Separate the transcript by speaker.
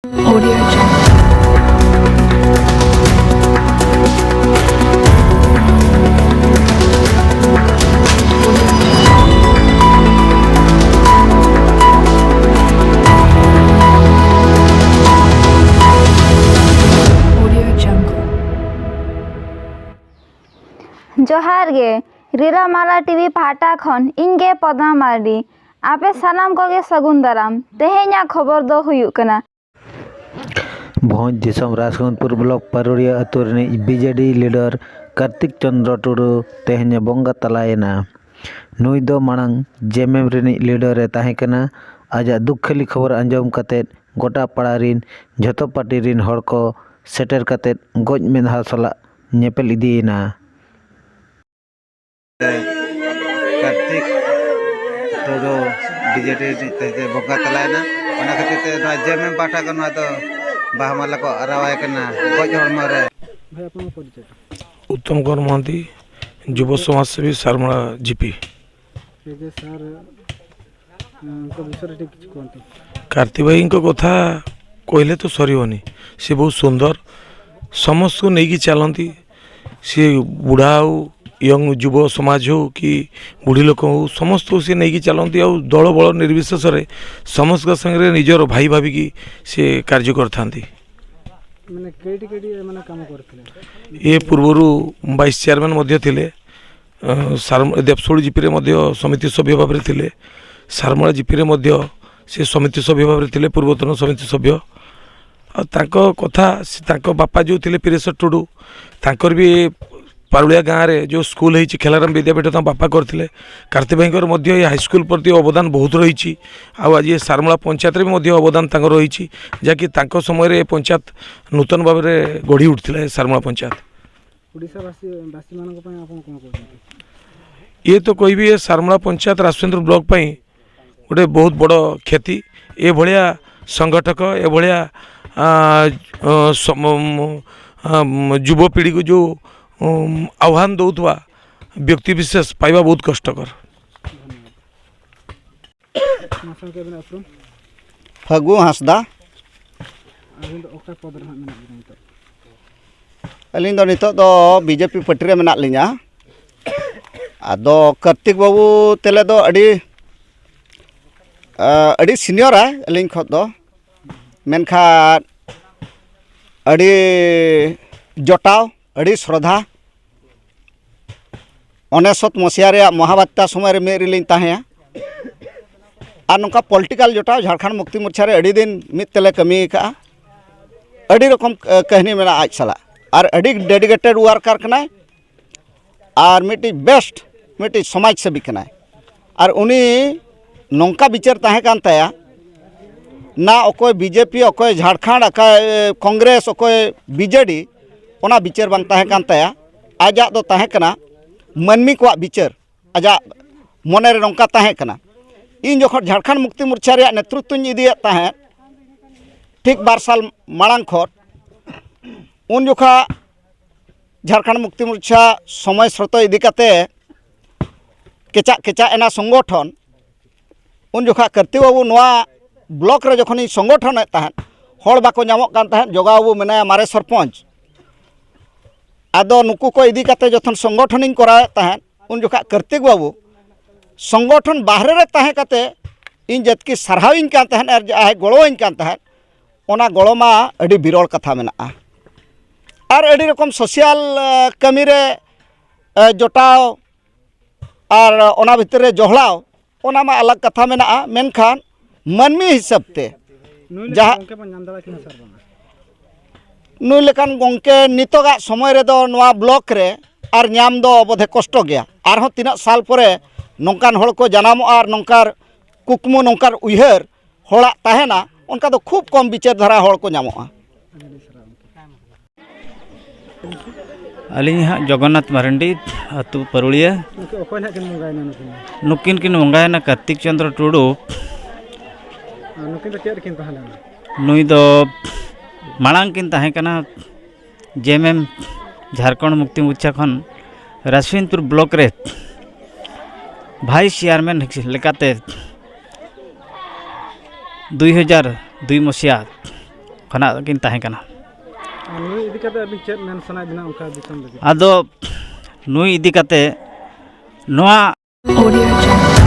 Speaker 1: Audio Jungle. Audio Jungle.
Speaker 2: जोहार गे रीरामाला TV पाटा खन इनगे पद्मा मार्डी आपे सानाम कोगे सगुन दाराम तेहेኛ खबर दो हुयुक कना
Speaker 3: भोज दिसम राजकुंदपुर ब्लॉक परोड़िया अतु रिनिज बीजेडी लीडर कार्तिक चंद्र टुडू तेहेñ बंगा तलायना नुई दो मांग जेएमएम रिनिज लीडर ताहे कना आजा दुख खाली खबर आंजम कते गोटा पाड़ा रिन झतो पार्टी रिन हड़ को सेटर कते गज मेधा सला नेपेल इदीना कार्तिक टुडू बीजेडी ते बंगा तलायना ओना खातिर ते जेएमएम पाठा को ना तो बाहमाला को अरावाय कना गज हड़मा रे
Speaker 4: उत्तम कुमार महांती युव समाज सेवी सारमड़ा जीपी कार्तिक भाई कथा कहले तो सरनी सी बहुत सुंदर समस्त को नहीं चलती सी बुढ़ा हो यंग युव समाज हो कि बुढ़ी लोक हो समस्त को सी नहीं चलती आ दल बल निर्विशेष समस्त संगे निजर भाई भाविकी सी कार्य करथांती ये पूर्वर वाइस चेयरमैन मध्य थिले देवशोल जीपी रे समिति सभ्य भाव में थिले सारमड़ा जीपी रे से समिति सभ्य भाव में थिले पूर्वतन समिति सभ्य आ कथा तांको बापा जो थिले पीरेश्वर टुडू तांकर भी पारुलिया गाँव में जो स्कूल है खेलाराम विद्यापीठ बापा करते कार्तिक भाई हाईस्कल प्रति अवदान बहुत रही आज ये सारमड़ा पंचायत भी अवदान रही जहाँकि समय पंचायत नूतन भाव में गढ़ी उठता सारमड़ा पंचायत ये तो कहि सारमड़ा पंचायत राजचंद्र ब्लॉक पर गोटे बहुत बड़ क्षति ए भाया संगठक ए भाया युवपीढ़ी को जो आह्वान दौथवा व्यक्ति विशेष पाइबा बहुत कष्टकर।
Speaker 5: फगु हांसदा अलिंग दो नितो दो बीजेपी पार्टी रे मेना लिया आदो कार्तिक बाबू तेले दो अड़ी सीनियर है अलिंग खत दो मेनखा अड़ी जटाव अड़ी श्रद्धा 19 मसीहा महाबात्या समय मेरिलिंग ताहें और नौका पॉलिटिकल जोटाव झारखंड मुक्ति मोर्चा रे अड़ी दिन मिद तेले कमी का अड़ी रकम कहनी मेना आज सला और अड़ी डेडिकेटेड वर्कर कना और मिट्टी बेस्ट मिट्टी समाज सेवी कना और उनी नौका विचार ताहें कान ताया ना अकोय बीजेपी अकोय झारखंड अकोय कांग्रेस अकोय बीजेडी ओना विचार बांग ताहें कान ताया आजा दो ताहें कना मानमी को विचार आजा मने रे नौका ताहें कना इन जखन झारखंड मुक्ति मोर्चा रे नेतृत्व इदिया ताहें ठीक 2 साल मांग खत उन जोखा झारखंड मुक्ति मोर्चा समय स्रोत इदी काते केचा एना संगठन उन जोखा कार्तिक बाबू नोआ ब्लॉक रे जखन संगठन ताहें हड़ बाको नामक कान ताहें जोगा बाबू मेना मारे सरपंच आदो नुकु को इदी काते जथन संगठन करा ताहें उन जोखा कार्तिक बाबू संगठन बाहर रे ताहें काते इन जतकी सरहाविंग कान ताहें और जाय गड़ोइन कान ताहें ओना गड़ोमा अड़ी बिरल कथा मेना और अड़ी रकम सोशल कमी रे जोटाव और ओना भितर रे जोहड़ाव ओना मा अलग कथा मेना मेनखान मानमी हिसाब ते जहाँ नुई लेकान गोंके नितोगा समय रे दो नोआ ब्लॉक रे और नाम दो बोधे कष्ट गया आरहों तीना साल परे नौकान हड़ को जनामो और नौकार कुकमु नौकार उयहर हड़ा ताहेना उनका तो खूब कम विचार धारा हड़ को नामोआ
Speaker 6: अली हाँ जगन्नाथ मारंडी अतु परुड़िया नुकिन किन मंगायना कार्तिक चंद्र टुडू नुई दो मांग किन ताहें कना जेएमएम झारखंड मुक्ति मोर्चा खन राजचंद्रपुर ब्लॉक रे भाइस चेयरमैन लेकाते 2002 मसीहा ᱠᱷᱚᱱᱟᱜ ᱠᱤᱱ ᱛᱟᱦᱮᱸ ᱠᱟᱱᱟ
Speaker 7: ᱱᱩᱭ ᱤᱫᱤ ᱠᱟᱛᱮ ᱟᱵᱤᱱ ᱪᱮᱫ ᱢᱮᱱ ᱥᱟᱱᱟᱭᱮᱫ ᱵᱤᱱᱟ ᱚᱱᱠᱟ ᱫᱤᱥᱚᱢ ᱞᱟᱹᱜᱤᱫ?
Speaker 6: ᱟᱫᱚ ᱱᱩᱭ ᱤᱫᱤ ᱠᱟᱛᱮ ᱱᱚᱣᱟ
Speaker 1: Audio Jungle.